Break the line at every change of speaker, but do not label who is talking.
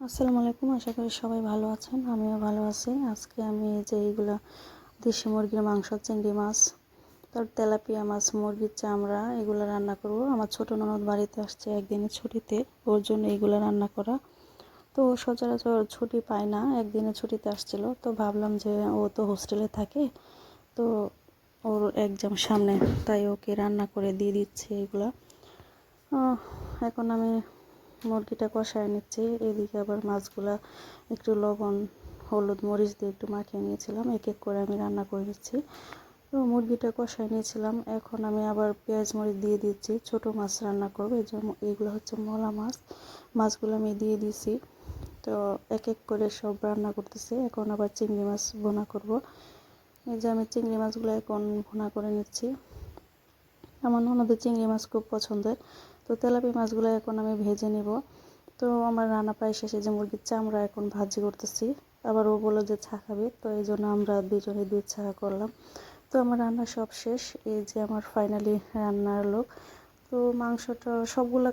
আসসালামু আলাইকুম। আশা করি সবাই ভালো আছেন, আমিও ভালো আছি। আজকে আমি যে এইগুলা দেশি মুরগির মাংস, চিংড়ি মাছ, তারপর তেলাপিয়া মাছ, মুরগির চামড়া এগুলো রান্না করব। আমার ছোট ননদ বাড়িতে আসছে একদিনের ছুটিতে, ওর জন্য এইগুলো রান্না করা। তো ও সচরাচর ছুটি পায় না, একদিনের ছুটিতে আসছিল। তো ভাবলাম যে ও তো হোস্টেলে থাকে, তো ওর এক্সাম সামনে, তাই ওকে রান্না করে দিয়ে দিচ্ছি এগুলা। এখন আমি মুরগিটা কষায় নিচ্ছি, এদিকে আবার মাছগুলা একটু লবণ, হলুদ, মরিচ দিয়ে একটু মাখিয়ে নিয়েছিলাম। এক এক করে আমি রান্না করে নিচ্ছি। তো মুরগিটা কষায় নিয়েছিলাম, এখন আমি আবার পেঁয়াজ মরিচ দিয়ে দিচ্ছি। ছোট মাছ রান্না করবো, এই জন্য এইগুলো হচ্ছে মলা মাছ। মাছগুলো আমি দিয়ে দিয়েছি। তো এক এক করে সব রান্না করতেছি। এখন আবার চিংড়ি মাছ ভুনা করব। এই যে আমি চিংড়ি মাছগুলো এখন ভুনা করে নিচ্ছি। আমার ননদের চিংড়ি মাছ খুব পছন্দের। তো তেলাপিয়া মাছগুলো এখন আমি ভেজে নিব। তো আমার রান্না প্রায় শেষে, যে মুরগির চামড়া এখন ভাজি করতেছি। আবার ও বললো যে চা খাবে, তো এই জন্য আমরা দুজনে দুধ চা করলাম। তো আমার রান্না সব শেষ, এই যে আমার ফাইনালি রান্নার লোক। তো মাংসটা সবগুলা